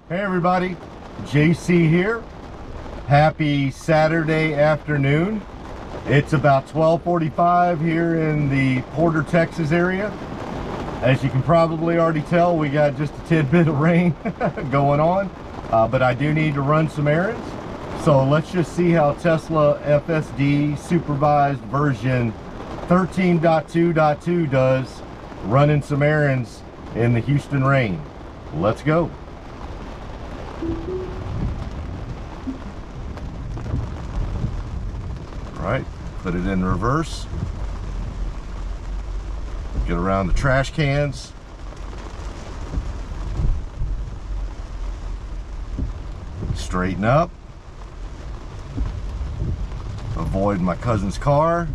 Hey everybody, JC here. Happy Saturday afternoon. It's about 12:45 here in the Porter, Texas area. As you can probably already tell, we got just a tidbit of rain going on, but I do need to run some errands. So let's just see how Tesla FSD Supervised version 13.2.2 does running some errands in the Houston rain. Let's go. All right, put it in reverse. Get around the trash cans. Straighten up. Avoid my cousin's car.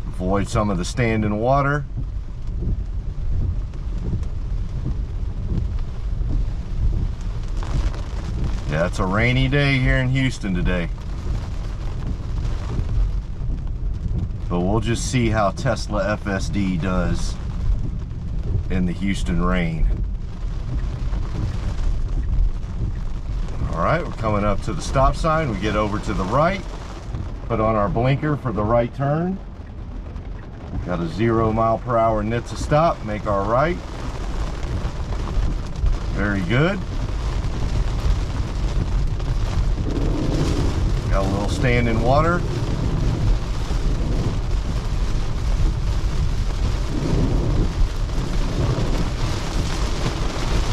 Avoid some of the standing water. Yeah, it's a rainy day here in Houston today. But we'll just see how Tesla FSD does in the Houston rain. All right, we're coming up to the stop sign. We get over to the right, put on our blinker for the right turn. Got a 0 mph NHTSA stop, make our right. Very good. Got a little standing water.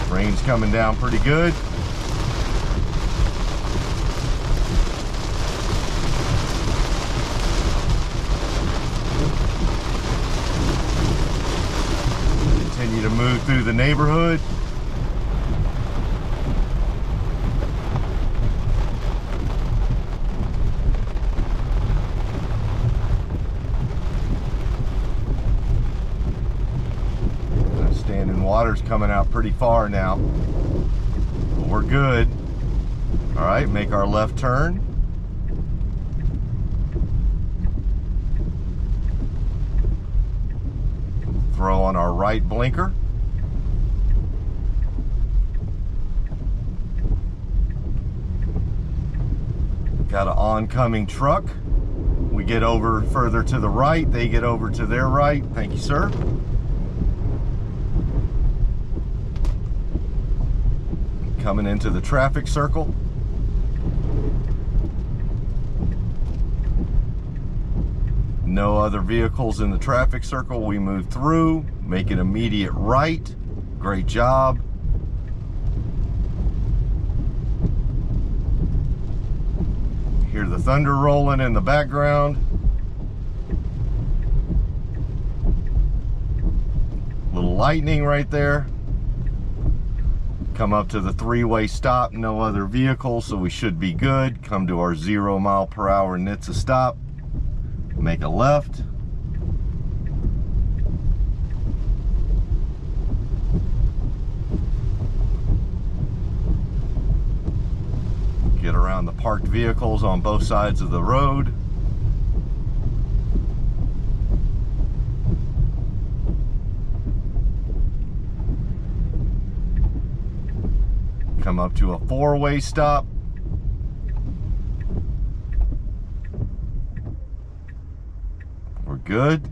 Rain's coming down pretty good. Continue to move through the neighborhood. Standing water's coming out pretty far now, but we're good. All right, make our left turn. Throw on our right blinker. Got an oncoming truck. We get over further to the right, they get over to their right. Thank you, sir. Coming into the traffic circle. No other vehicles in the traffic circle. We move through, make an immediate right. Great job. Hear the thunder rolling in the background. Little lightning right there. Come up to the three-way stop, no other vehicles, so we should be good. Come to our 0 mph NHTSA stop. Make a left. Get around the parked vehicles on both sides of the road. Come up to a 4-way stop. We're good.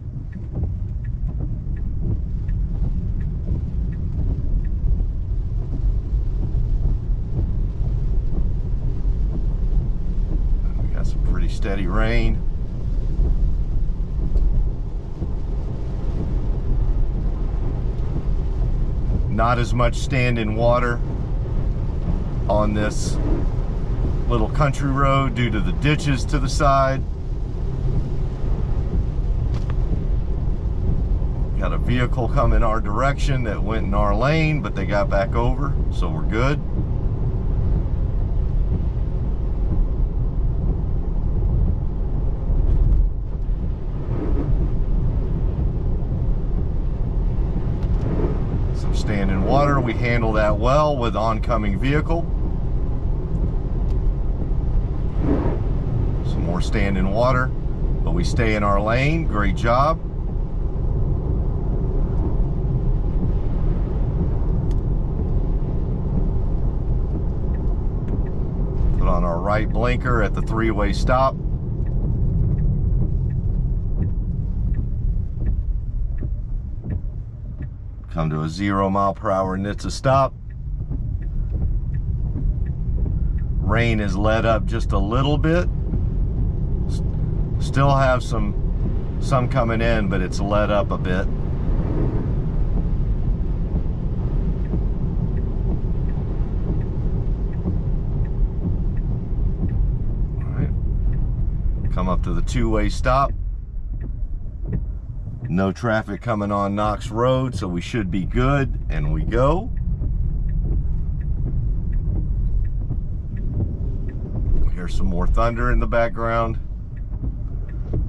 We got some pretty steady rain. Not as much standing water on this little country road due to the ditches to the side. Got a vehicle coming our direction that went in our lane, but they got back over, so we're good. Some standing water, we handle that well with oncoming vehicle. Some more standing water, but we stay in our lane. Great job. right blinker at the three-way stop. Come to a 0 mph NHTSA stop. Rain is let up just a little bit. Still have some coming in, but it's let up a bit. All right. Come up to the two-way stop. No traffic coming on Knox Road, so we should be good, and we go. Here's some more thunder in the background.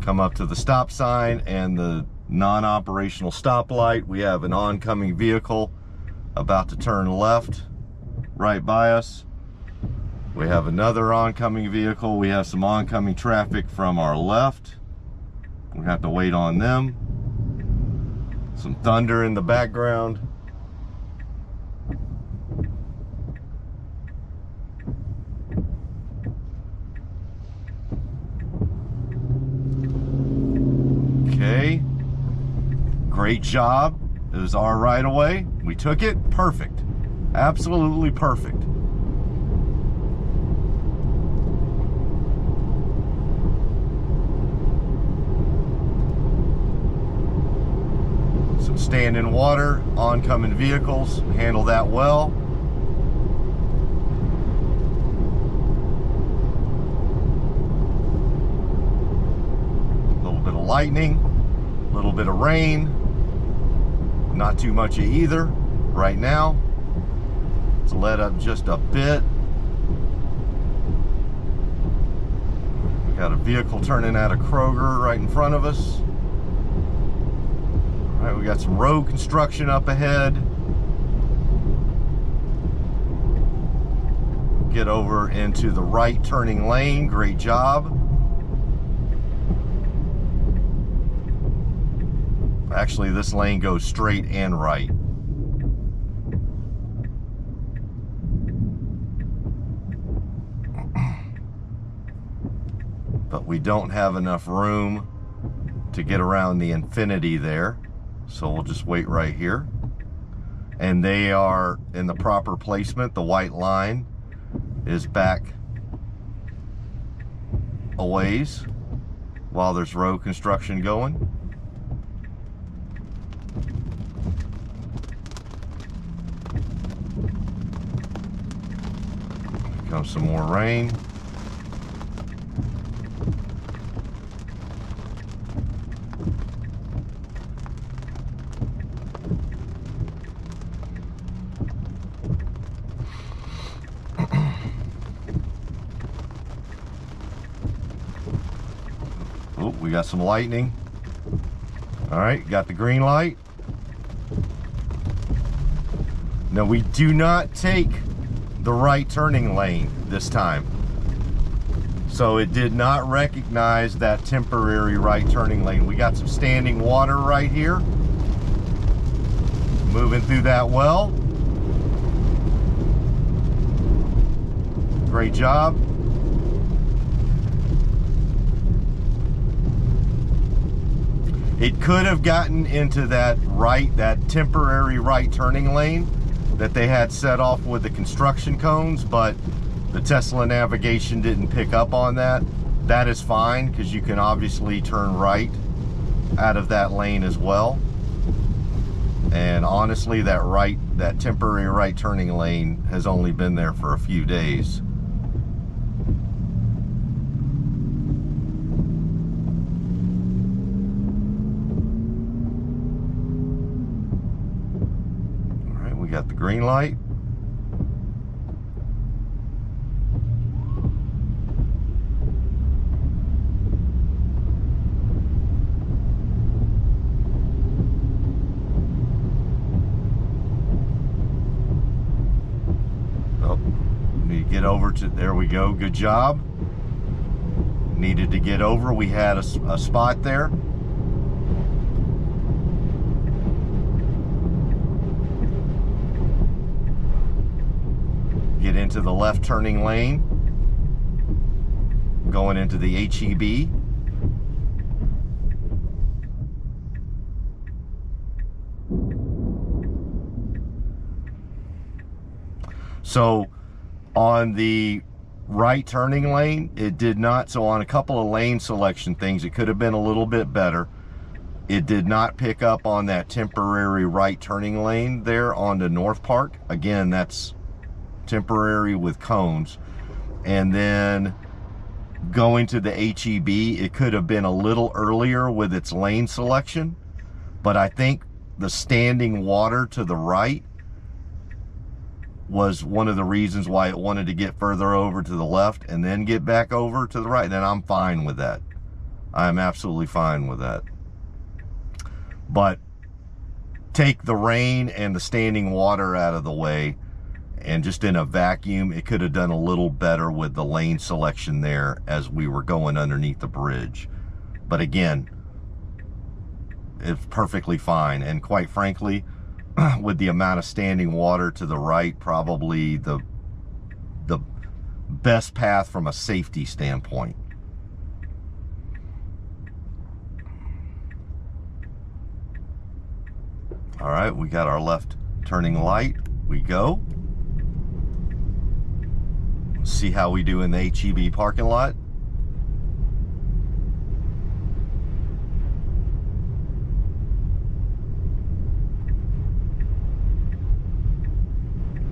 Come up to the stop sign and the non-operational stoplight. We have an oncoming vehicle about to turn left right by us. We have another oncoming vehicle. We have some oncoming traffic from our left. We have to wait on them. Some thunder in the background. Okay. Great job. It was our right of way. We took it. Perfect. Absolutely perfect. Standing water, oncoming vehicles, handle that well. A little bit of lightning, a little bit of rain, not too much of either right now. It's let up just a bit. We got a vehicle turning out of Kroger right in front of us. All right, we got some road construction up ahead. Get over into the right turning lane. Great job. Actually, this lane goes straight and right. But we don't have enough room to get around the infinity there. So we'll just wait right here. And they are in the proper placement. The white line is back a ways while there's road construction going. Here comes some more rain. Oh, we got some lightning. All right, got the green light. Now we do not take the right turning lane this time. So it did not recognize that temporary right turning lane. We got some standing water right here. Moving through that well. Great job. It could have gotten into that temporary right turning lane that they had set off with the construction cones, but the Tesla navigation didn't pick up on that. That is fine, because you can obviously turn right out of that lane as well. And honestly, that temporary right turning lane has only been there for a few days. We got the green light. Oh, need to get over to, there we go, good job. Needed to get over, we had a spot there. Get into the left turning lane. going into the HEB. So on the right turning lane, it did not. So on a couple of lane selection things, it could have been a little bit better. It did not pick up on that temporary right turning lane there on the Northpark. Again, that's temporary with cones. And then going to the HEB, it could have been a little earlier with its lane selection. But I think the standing water to the right was one of the reasons why it wanted to get further over to the left and then get back over to the right. And I'm fine with that. I'm absolutely fine with that. But take the rain and the standing water out of the way, and just in a vacuum, it could have done a little better with the lane selection there as we were going underneath the bridge. But again, it's perfectly fine. And quite frankly, with the amount of standing water to the right, probably the best path from a safety standpoint. All right, we got our left turning light. We go. See how we do in the HEB parking lot.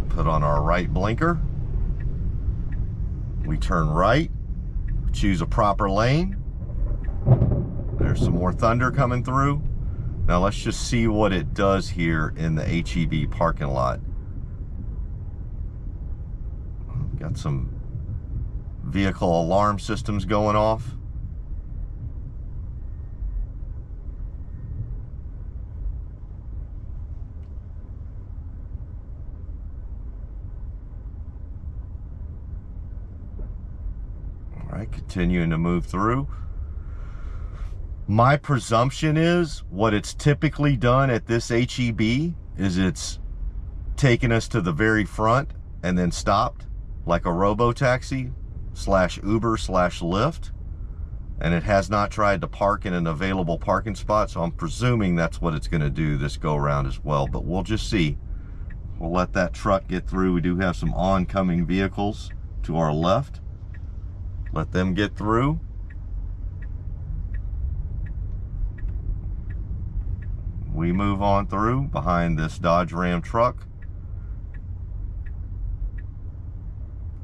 Put on our right blinker. We turn right, choose a proper lane. There's some more thunder coming through. Now let's just see what it does here in the HEB parking lot. Got some vehicle alarm systems going off. All right, continuing to move through. My presumption is what it's typically done at this HEB is it's taken us to the very front and then stopped like a robo-taxi / Uber / Lyft, and it has not tried to park in an available parking spot, so I'm presuming that's what it's going to do this go around as well, but we'll just see. We'll let that truck get through. We do have some oncoming vehicles to our left. Let them get through. We move on through behind this Dodge Ram truck.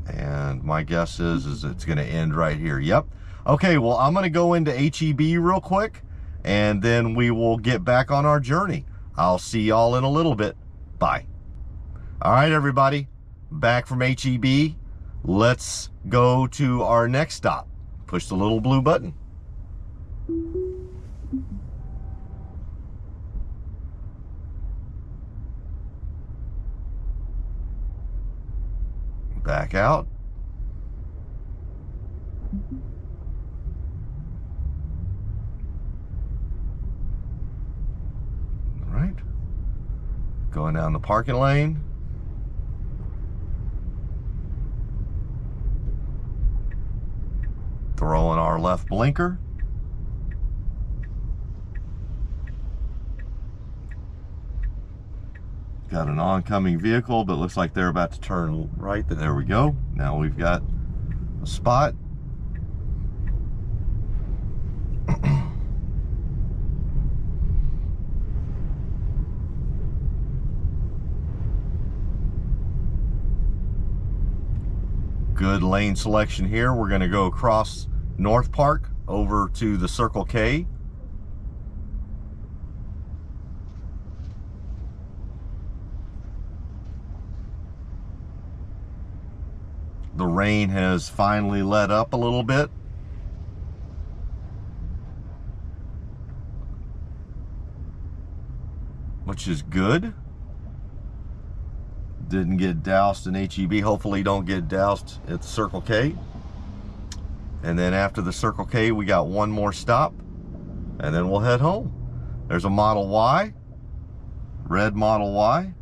And my guess is it's going to end right here. Yep. Okay, well, I'm going to go into HEB real quick, and then we will get back on our journey. I'll see y'all in a little bit. Bye. All right, everybody. Back from HEB. Let's go to our next stop. Push the little blue button. Back out. All right. Going down the parking lane. Throwing our left blinker. Got an oncoming vehicle, but looks like they're about to turn right. There we go. Now we've got a spot. Good lane selection here. We're going to go across Northpark over to the Circle K. The rain has finally let up a little bit. Which is good. Didn't get doused in HEB. Hopefully don't get doused at Circle K. And then after the Circle K, we got one more stop. And then we'll head home. There's a Model Y. Red Model Y.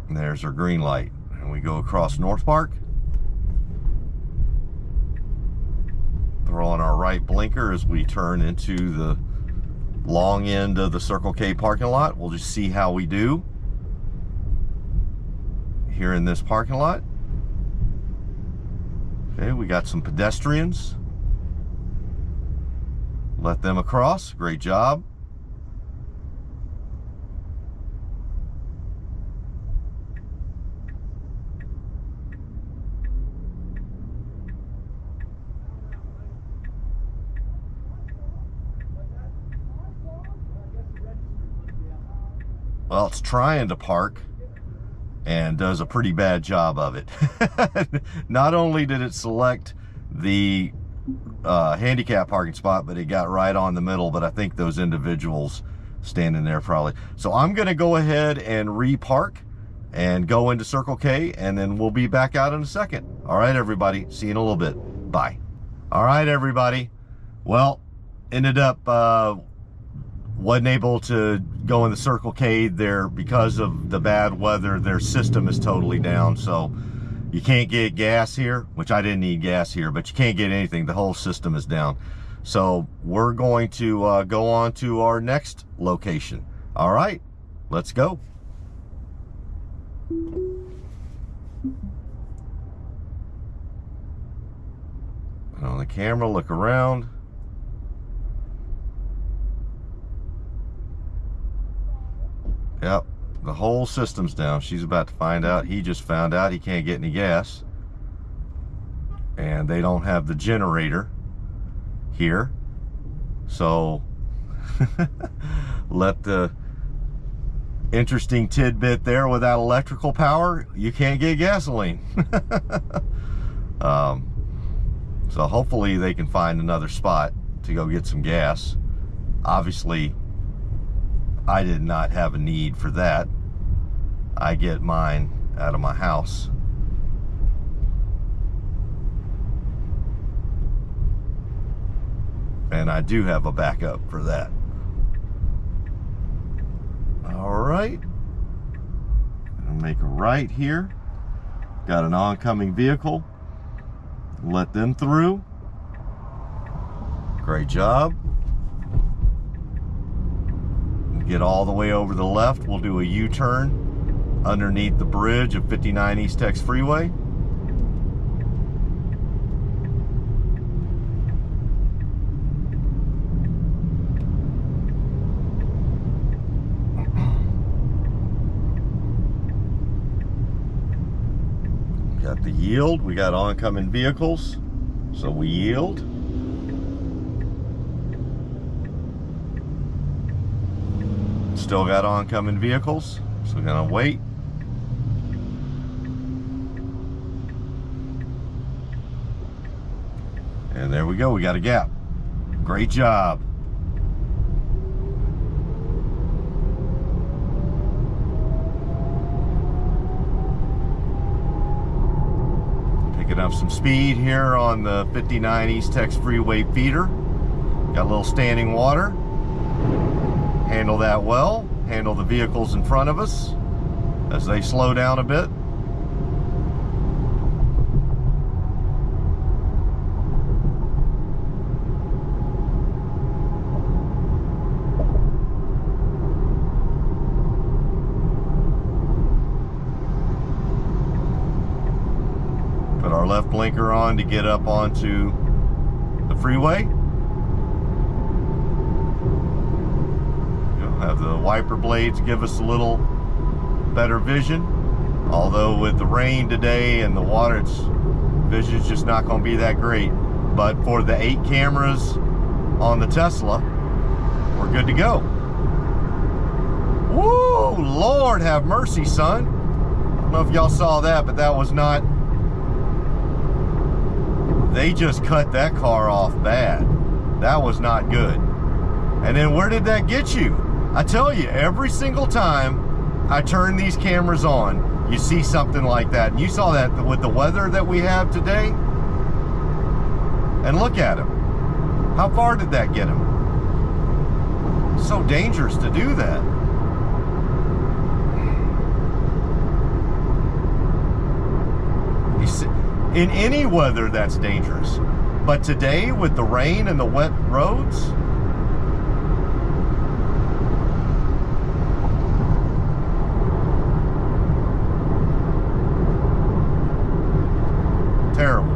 And there's our green light. And we go across Northpark. Throw on our right blinker as we turn into the long end of the Circle K parking lot. We'll just see how we do here in this parking lot. Okay, we got some pedestrians. Let them across. Great job. Well, it's trying to park and does a pretty bad job of it. Not only did it select the handicap parking spot, but it got right on the middle. But I think those individuals standing there probably. So I'm going to go ahead and repark and go into Circle K, and then we'll be back out in a second. All right, everybody. See you in a little bit. Bye. All right, everybody. Well, ended up wasn't able to go in the Circle K there because of the bad weather. Their system is totally down, so you can't get gas here, which I didn't need gas here, but you can't get anything. The whole system is down. So we're going to go on to our next location. All right, let's go. On the camera, look around. Yep, the whole system's down. She's about to find out. He just found out he can't get any gas. And they don't have the generator here. So, let the interesting tidbit there, without electrical power, you can't get gasoline. So hopefully they can find another spot to go get some gas. Obviously, I did not have a need for that. I get mine out of my house. And I do have a backup for that. All right. I'll make a right here. Got an oncoming vehicle. Let them through. Great job. Get all the way over the left. We'll do a U-turn underneath the bridge of 59 East Tex Freeway. Got the yield. We got oncoming vehicles, so we yield. Still got oncoming vehicles, so we're gonna wait. And there we go, we got a gap. Great job. Picking up some speed here on the 59 East Tex Freeway feeder. Got a little standing water. Handle that well. Handle the vehicles in front of us as they slow down a bit. Put our left blinker on to get up onto the freeway. Have the wiper blades give us a little better vision. Although with the rain today and the water, vision's just not going to be that great. But for the 8 cameras on the Tesla, we're good to go. Woo! Lord have mercy, son. I don't know if y'all saw that, but that was not... They just cut that car off bad. That was not good. And then where did that get you? I tell you, every single time I turn these cameras on, you see something like that. And you saw that with the weather that we have today. And look at him. How far did that get him? It's so dangerous to do that. In any weather, that's dangerous. But today, with the rain and the wet roads, terrible.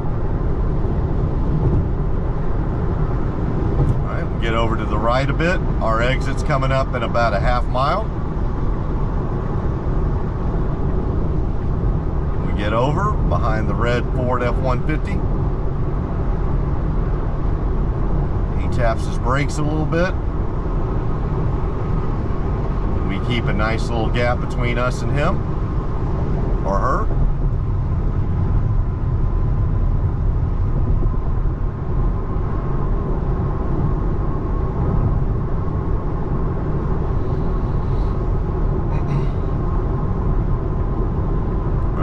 All right, we get over to the right a bit. Our exit's coming up in about a half mile. We get over behind the red Ford F-150. He taps his brakes a little bit. We keep a nice little gap between us and him or her.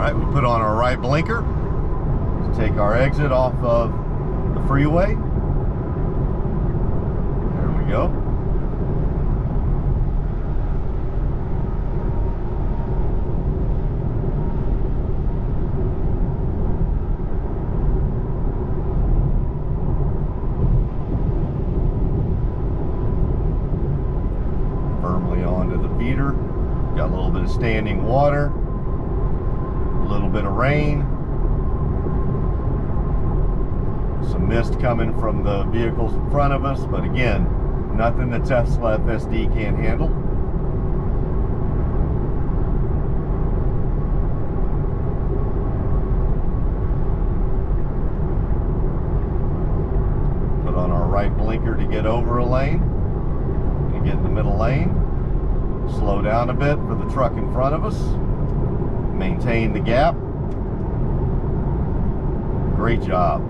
We put on our right blinker to take our exit off of the freeway. There we go. Firmly onto the feeder. Got a little bit of standing water. A little bit of rain, some mist coming from the vehicles in front of us, but again, nothing the Tesla FSD can't handle. Put on our right blinker to get over a lane and get in the middle lane. Slow down a bit for the truck in front of us. Maintain the gap. Great job.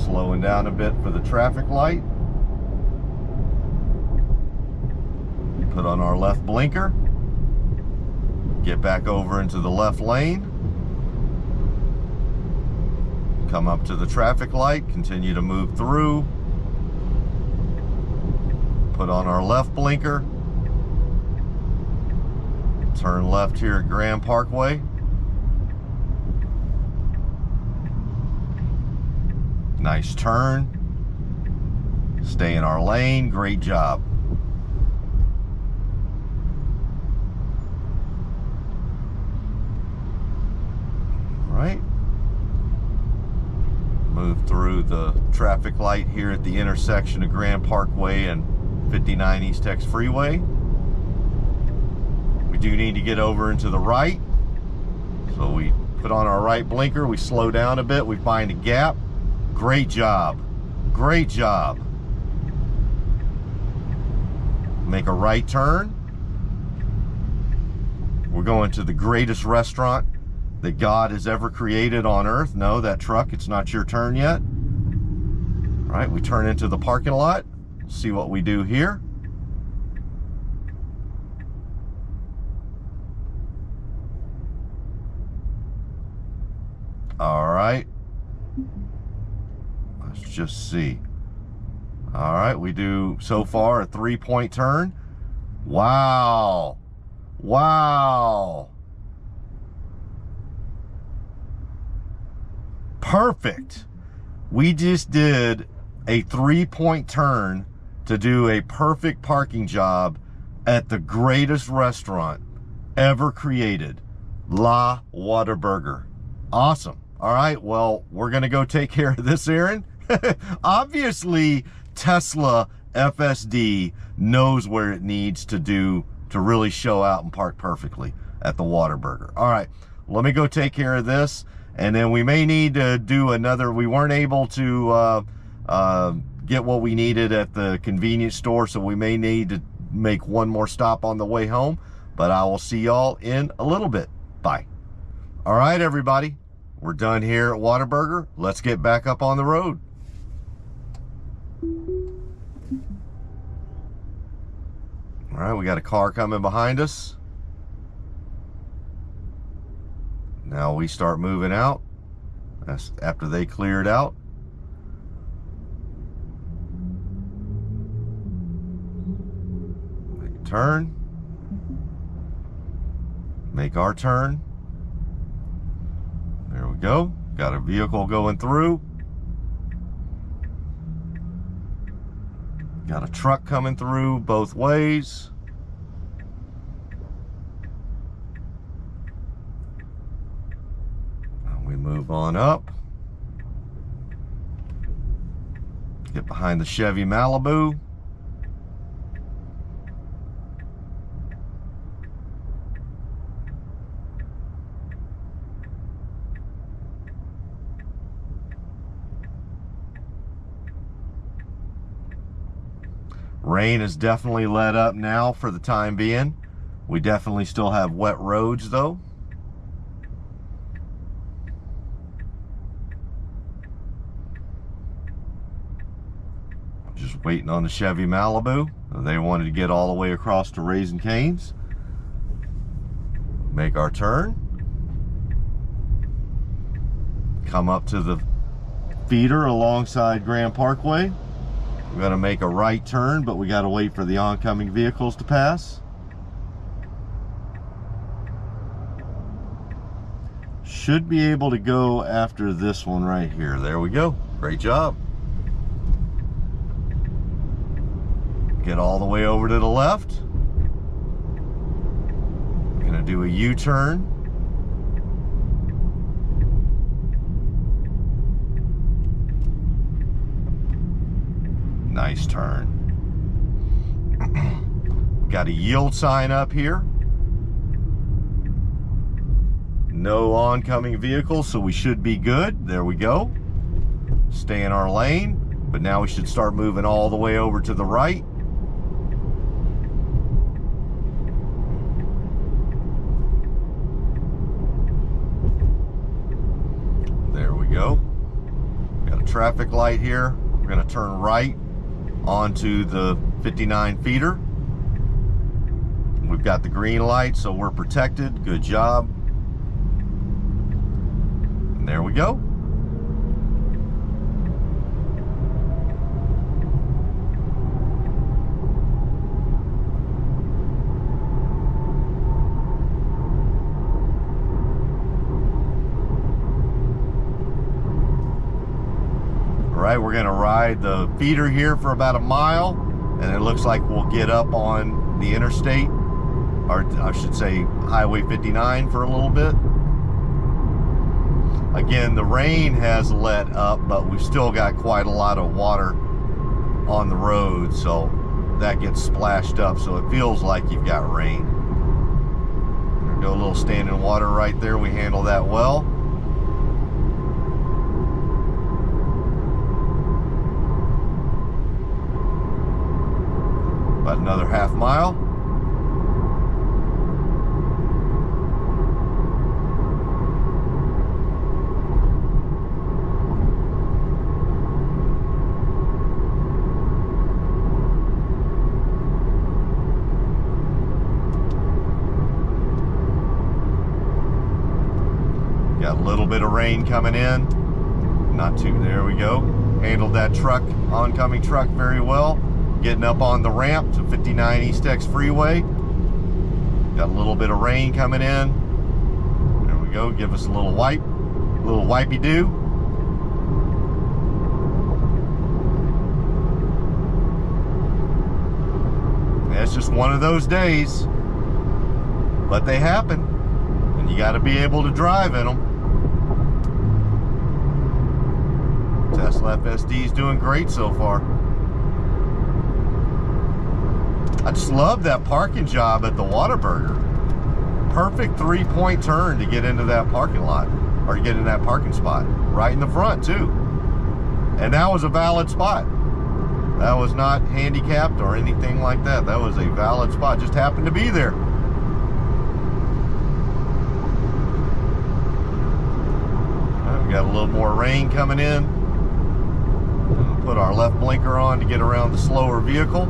Slowing down a bit for the traffic light. Put on our left blinker. Get back over into the left lane. Come up to the traffic light. Continue to move through. Put on our left blinker. Turn left here at Grand Parkway. Nice turn. Stay in our lane. Great job. All right. Move through the traffic light here at the intersection of Grand Parkway and 59 East Tex Freeway. We do need to get over into the right. So we put on our right blinker. We slow down a bit. We find a gap. Great job. Great job. Make a right turn. We're going to the greatest restaurant that God has ever created on earth. No, that truck, it's not your turn yet. All right, we turn into the parking lot. See what we do here. All right. Let's just see. All right, we do so far a 3-point turn. Wow. Wow. Perfect. We just did a 3-point turn to do a perfect parking job at the greatest restaurant ever created, La Whataburger. Awesome. All right, well, we're going to go take care of this errand. Obviously, Tesla FSD knows where it needs to do to really show out and park perfectly at the Whataburger. All right, let me go take care of this, and then we may need to do another. We weren't able to get what we needed at the convenience store, so we may need to make one more stop on the way home, but I will see y'all in a little bit. Bye. All right, everybody, we're done here at Whataburger. Let's get back up on the road. All right, we got a car coming behind us. Now we start moving out. That's after they cleared out. Make a turn. Make our turn. There we go. Got a vehicle going through. Got a truck coming through both ways. We move on up. Get behind the Chevy Malibu. Rain has definitely let up now for the time being. We definitely still have wet roads though. Just waiting on the Chevy Malibu. They wanted to get all the way across to Raising Cane's. Make our turn. Come up to the feeder alongside Grand Parkway. We're going to make a right turn, but we got to wait for the oncoming vehicles to pass. Should be able to go after this one right here. There we go. Great job. Get all the way over to the left. Going to do a U-turn. Nice turn. Got a yield sign up here. No oncoming vehicles, so we should be good. There we go. Stay in our lane, but now we should start moving all the way over to the right. There we go. Got a traffic light here. We're going to turn right onto the 59 feeder. We've got the green light, so we're protected. Good job. And there we go. All right, we're gonna ride the feeder here for about a mile, and it looks like we'll get up on the interstate, or I should say Highway 59 for a little bit. Again, the rain has let up, but we've still got quite a lot of water on the road, so that gets splashed up, so it feels like you've got rain. There go a little standing water right there. We handle that well. About another half mile. Got a little bit of rain coming in. Not too, there we go. Handled that truck, oncoming truck very well. Getting up on the ramp to 59 East X Freeway. Got a little bit of rain coming in. There we go. Give us a little wipe, a little wipey-do. Yeah, it's just one of those days, but they happen, and you got to be able to drive in them. Tesla FSD is doing great so far. I just love that parking job at the Whataburger. Perfect three-point turn to get into that parking lot, or to get in that parking spot. Right in the front, too. And that was a valid spot. That was not handicapped or anything like that. That was a valid spot. Just happened to be there. We got a little more rain coming in. Put our left blinker on to get around the slower vehicle.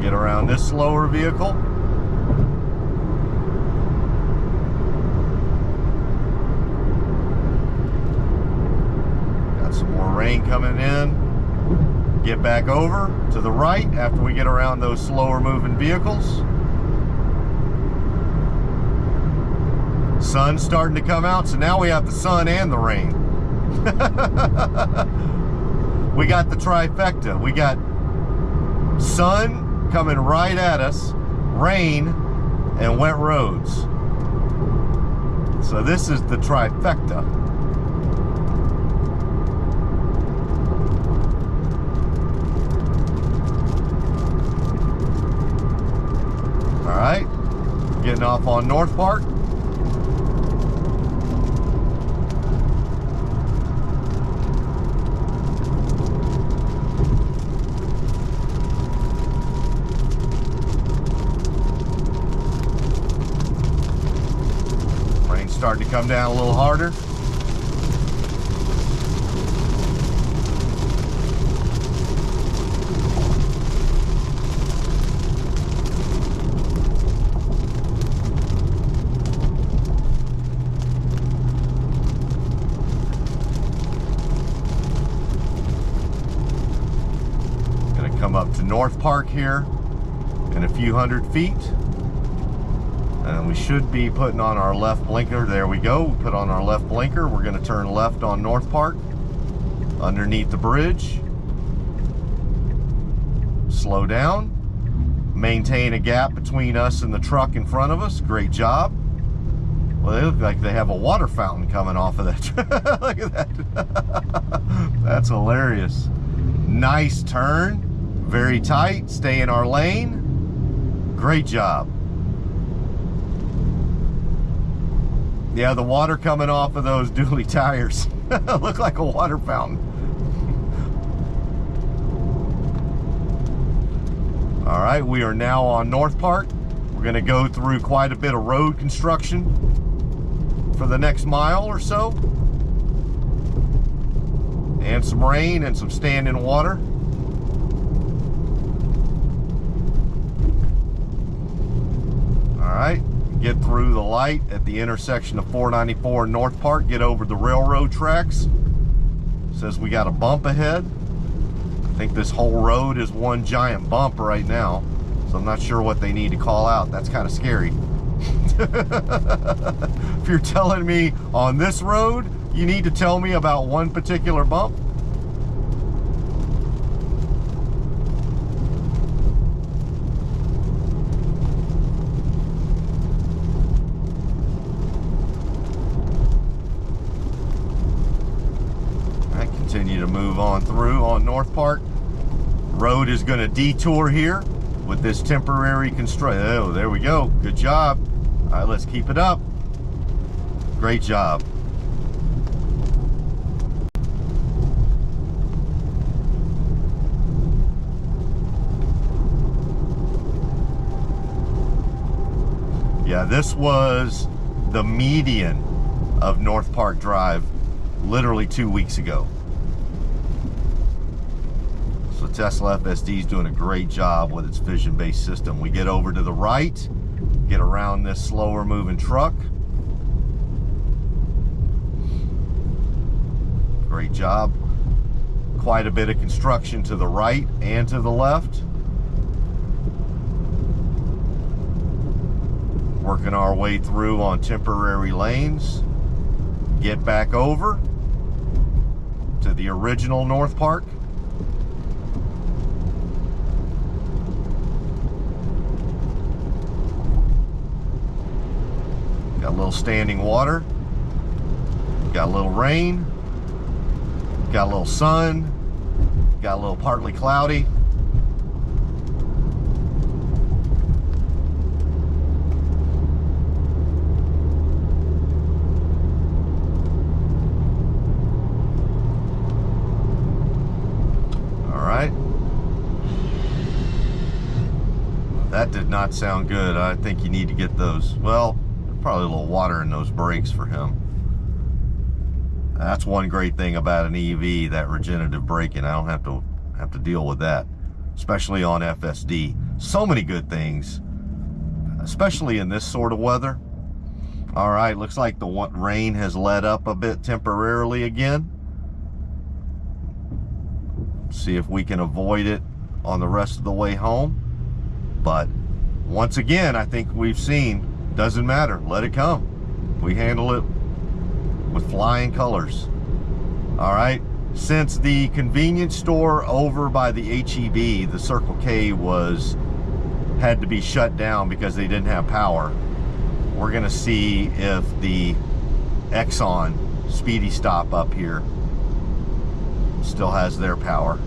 Get around this slower vehicle. Got some more rain coming in. Get back over to the right after we get around those slower moving vehicles. Sun's starting to come out, so now we have the sun and the rain. We got the trifecta. We got sun coming right at us, rain, and wet roads. So this is the trifecta. All right, getting off on Northpark. Starting to come down a little harder. Gonna come up to Northpark here in a few hundred feet. And we should be putting on our left blinker. There we go. We put on our left blinker. We're going to turn left on Northpark underneath the bridge. Slow down. Maintain a gap between us and the truck in front of us. Great job. Well, they look like they have a water fountain coming off of that. Look at that. That's hilarious. Nice turn. Very tight. Stay in our lane. Great job. Yeah, the water coming off of those dually tires look like a water fountain. All right, we are now on Northpark. We're going to go through quite a bit of road construction for the next mile or so. And some rain and some standing water. All right. Get through the light at the intersection of 494 and Northpark. Get over the railroad tracks. Says we got a bump ahead. I think this whole road is one giant bump right now. So I'm not sure what they need to call out. That's kind of scary. If you're telling me on this road, you need to tell me about one particular bump. Continue to move on through on Northpark. Road is going to detour here with this temporary construction. Oh, there we go. Good job. All right, let's keep it up. Great job. Yeah, this was the median of Northpark Drive literally 2 weeks ago. So Tesla FSD is doing a great job with its vision-based system. We get over to the right, get around this slower moving truck. Great job. Quite a bit of construction to the right and to the left. Working our way through on temporary lanes. Get back over to the original Northpark. Got a little standing water, got a little rain, got a little sun, got a little partly cloudy. All right. That did not sound good. I think you need to get those, well, probably a little water in those brakes for him. That's one great thing about an EV, that regenerative braking. I don't have to deal with that, especially on FSD. So many good things, especially in this sort of weather. All right, looks like the rain has let up a bit temporarily again. See if we can avoid it on the rest of the way home. But once again, I think we've seen, doesn't matter, let it come. We handle it with flying colors. All right, since the convenience store over by the HEB, the Circle K, had to be shut down because they didn't have power, we're gonna see if the Exxon Speedy Stop up here still has their power.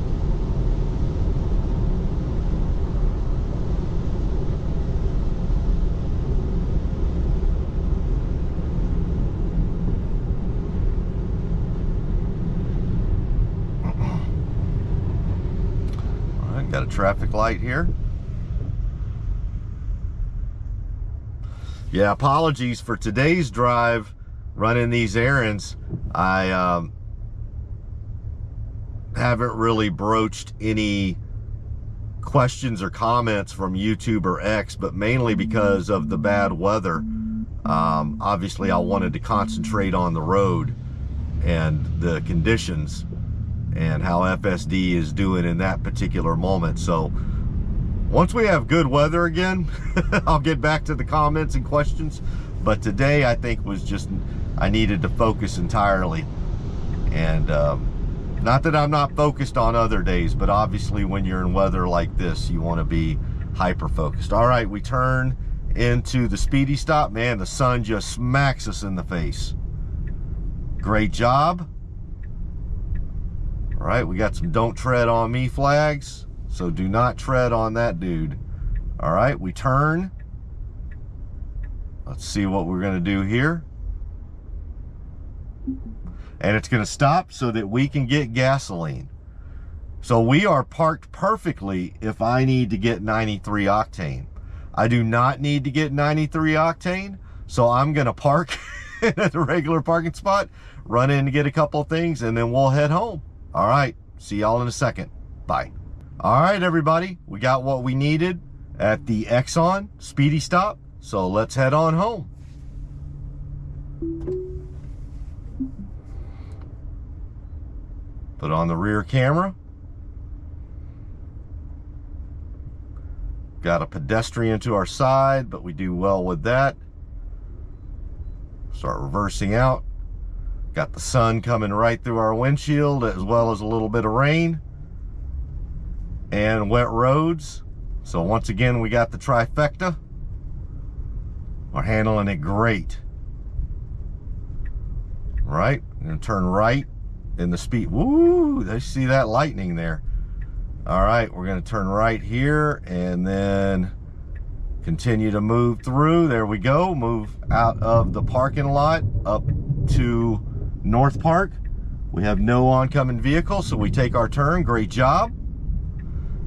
All right, got a traffic light here. Yeah, apologies for today's drive, running these errands. I haven't really broached any questions or comments from YouTube or X, but mainly because of the bad weather. Obviously, I wanted to concentrate on the road and the conditions and how FSD is doing in that particular moment. So once we have good weather again, I'll get back to the comments and questions. But today, I think, was just, I needed to focus entirely. And not that I'm not focused on other days, but obviously when you're in weather like this, you want to be hyper-focused. All right, we turn into the Speedy Stop. Man, the sun just smacks us in the face. Great job. All right, we got some don't tread on me flags. So do not tread on that dude. All right, we turn. Let's see what we're gonna do here. And it's gonna stop so that we can get gasoline. So we are parked perfectly if I need to get 93 octane. I do not need to get 93 octane, so I'm gonna park at the regular parking spot, run in to get a couple of things, and then we'll head home. All right, see y'all in a second. Bye. All right, everybody, we got what we needed at the Exxon Speedy Stop, so let's head on home. Put on the rear camera. Got a pedestrian to our side, but we do well with that. Start reversing out. Got the sun coming right through our windshield, as well as a little bit of rain and wet roads. So once again, we got the trifecta. We're handling it great. Right, I'm gonna turn right in the speed. Woo, they see that lightning there. All right, we're gonna turn right here and then continue to move through. There we go, move out of the parking lot up to Northpark. We have no oncoming vehicle, so we take our turn. Great job.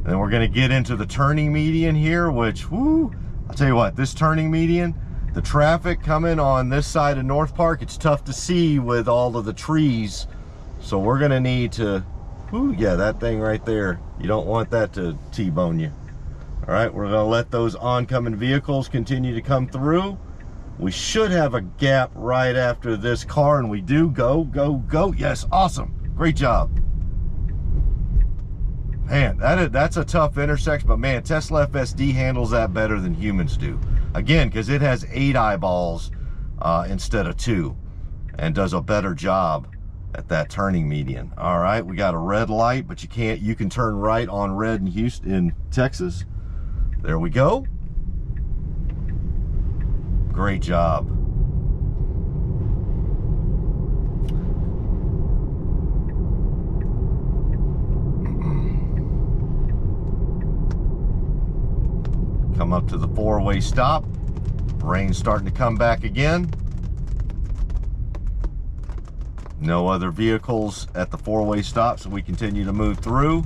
And we're gonna get into the turning median here, which, whoo, I'll tell you what, this turning median, the traffic coming on this side of Northpark, it's tough to see with all of the trees. So we're gonna need to, whoo, yeah, that thing right there, you don't want that to T-bone you. All right, we're gonna let those oncoming vehicles continue to come through. We should have a gap right after this car, and we do. Go, go, go. Yes, awesome. Great job. Man, that's a tough intersection, but man, Tesla FSD handles that better than humans do. Again, because it has 8 eyeballs instead of 2, and does a better job at that turning median. All right, we got a red light, but you can turn right on red in Houston, Texas. There we go. Great job. Come up to the 4-way stop. Rain's starting to come back again. No other vehicles at the 4-way stop, so we continue to move through.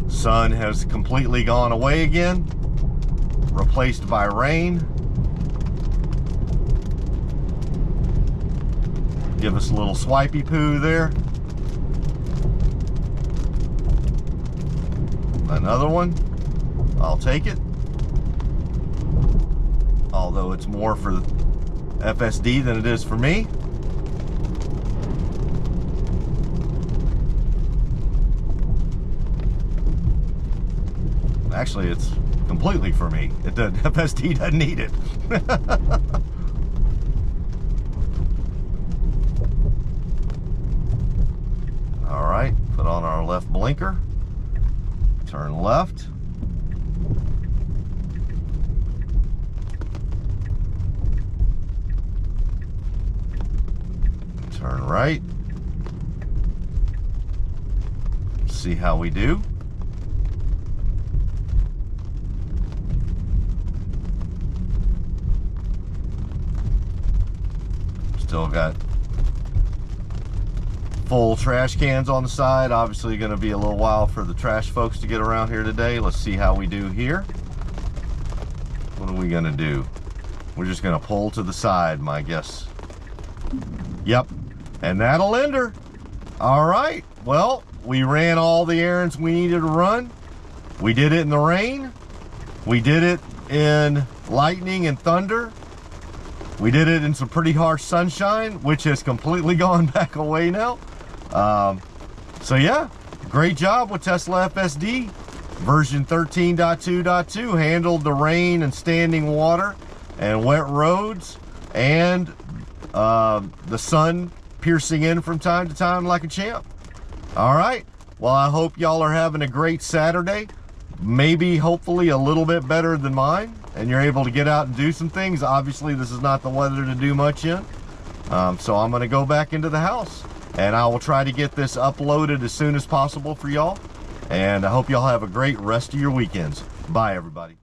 Sun has completely gone away again, replaced by rain. Give us a little swipey poo there. Another one. I'll take it. Although it's more for FSD than it is for me. Actually, it's completely for me. FSD doesn't need it. All right, put on our left blinker. Turn left. Turn right. See how we do. Still got full trash cans on the side. Obviously going to be a little while for the trash folks to get around here today. Let's see how we do here. What are we going to do? We're just going to pull to the side, my guess. Yep, and that'll end her. All right, well, we ran all the errands we needed to run. We did it in the rain. We did it in lightning and thunder. We did it in some pretty harsh sunshine, which has completely gone back away now. So yeah, great job with Tesla FSD. Version 13.2.2 handled the rain and standing water and wet roads and the sun piercing in from time to time like a champ. All right, well, I hope y'all are having a great Saturday. Maybe, hopefully, a little bit better than mine, and you're able to get out and do some things. Obviously, this is not the weather to do much in. So I'm gonna go back into the house, and I will try to get this uploaded as soon as possible for y'all. And I hope y'all have a great rest of your weekends. Bye, everybody.